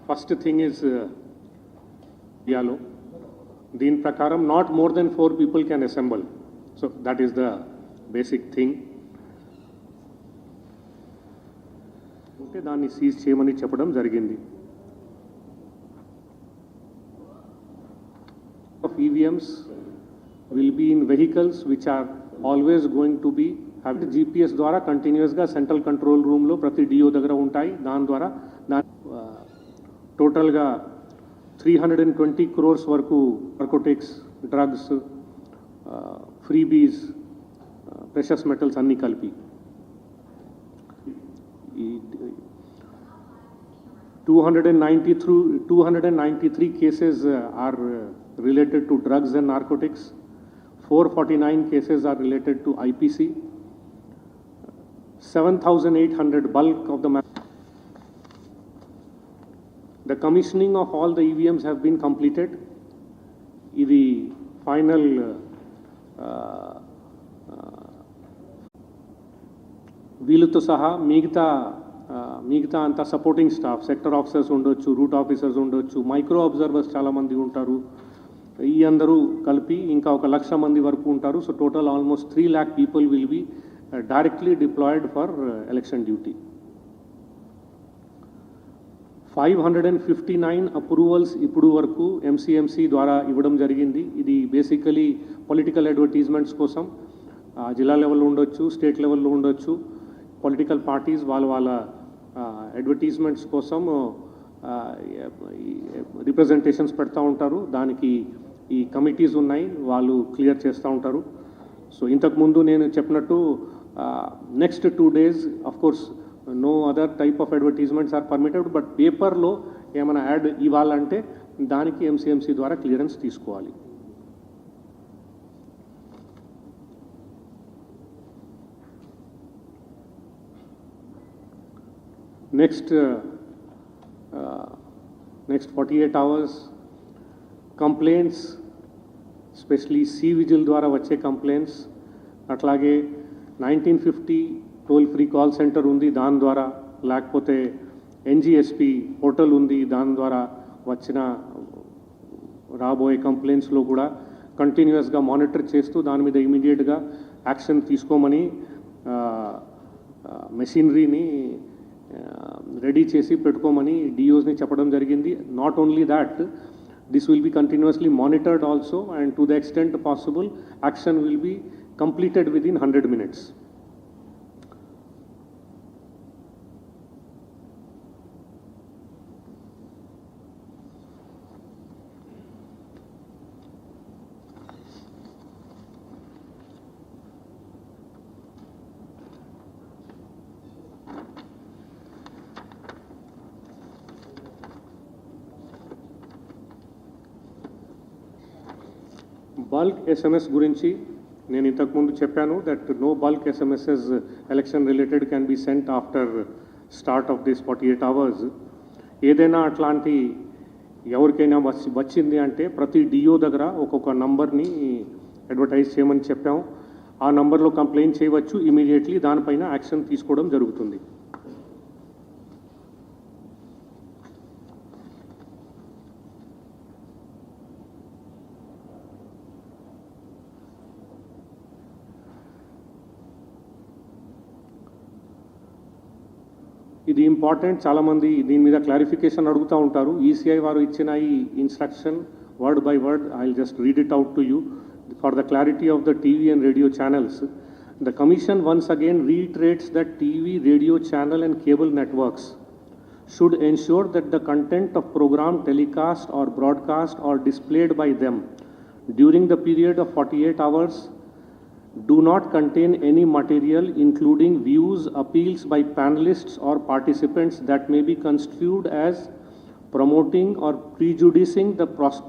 First thing is Dialo. Din prakaram not more than 4 people can assemble. So that is the basic thing. ఉంటే దాన్ని seize చేయమని చెప్పడం జరిగింది. Of EVMs will be in vehicles which are always going to be have GPS ద్వారా కంటిన్యూస్గా central control రూమ్లో ప్రతి DO దగ్గర ఉంటాయి. దాని ద్వారా టోటల్గా 320 crores వరకు narcotics, drugs, freebies, precious metals అన్నీ కలిపి 293 cases are related to drugs and narcotics. 449 cases are related to IPC. 7,800 bulk of the commissioning of all the EVMs have been completed. Idi final వీళ్ళతో సహా మిగతా అంతా supporting staff, sector officers ఉండొచ్చు, route officers ఉండొచ్చు, micro observers చాలామంది ఉంటారు. ఈ అందరూ కలిపి ఇంకా 1,00,000 మంది వరకు ఉంటారు. So total almost 3 lakh people will be directly deployed for election duty. 559 approvals ఇప్పుడు వరకు MCMC ద్వారా ఇవ్వడం జరిగింది. ఇది బేసికలీ పొలిటికల్ అడ్వర్టైజ్మెంట్స్ కోసం జిల్లా లెవెల్లో ఉండొచ్చు, స్టేట్ లెవెల్లో ఉండొచ్చు. పొలిటికల్ పార్టీస్ వాళ్ళ అడ్వర్టైజ్మెంట్స్ కోసం రిప్రజెంటేషన్స్ పెడతా ఉంటారు. దానికి ఈ కమిటీస్ ఉన్నాయి, వాళ్ళు క్లియర్ చేస్తూ ఉంటారు. సో ఇంతకుముందు నేను చెప్పినట్టు next 2 days course no other type of advertisements are permitted. But పేపర్లో ఏమైనా యాడ్ ఇవ్వాలంటే దానికి MCMC ద్వారా క్లియరెన్స్ తీసుకోవాలి. Next 48 hours complaints, specially vigil ద్వారా వచ్చే కంప్లైంట్స్, అట్లాగే 1950 టోల్ ఫ్రీ కాల్ సెంటర్ ఉంది, దాని ద్వారా, లేకపోతే NGSP పోర్టల్ ఉంది, దాని ద్వారా వచ్చిన రాబోయే కంప్లైంట్స్లో కూడా కంటిన్యూస్గా మానిటర్ చేస్తూ దాని మీద ఇమీడియట్గా యాక్షన్ తీసుకోమని మెషినరీని రెడీ చేసి పెట్టుకోమని డిఓస్ని చెప్పడం జరిగింది. Not only that, this will be continuously monitored also, and to the extent possible action will be completed within 100 minutes. Bulk SMS గురించి నేను ఇంతకుముందు చెప్పాను that no bulk SMSs election related can be sent after start of this 48 hours. ఏదైనా అట్లాంటి ఎవరికైనా వచ్చింది అంటే ప్రతి డిఓ దగ్గర ఒక్కొక్క నంబర్ని అడ్వర్టైజ్ చేయమని చెప్పాము. ఆ నంబర్లో కంప్లైంట్ చేయవచ్చు, ఇమీడియట్లీ దానిపైన యాక్షన్ తీసుకోవడం జరుగుతుంది. ఇది ఇంపార్టెంట్, చాలామంది దీని మీద క్లారిఫికేషన్ అడుగుతూ ఉంటారు. ECI వారు ఇచ్చిన ఈ instruction word by word I will just read it out to you for the clarity of the TV and radio channels. The Commission once again reiterates that TV, radio channel and cable networks should ensure that the content of program telecast or broadcast or displayed by them during the period of 48 hours do not contain any material including views, appeals by panelists or participants that may be construed as promoting or prejudicing the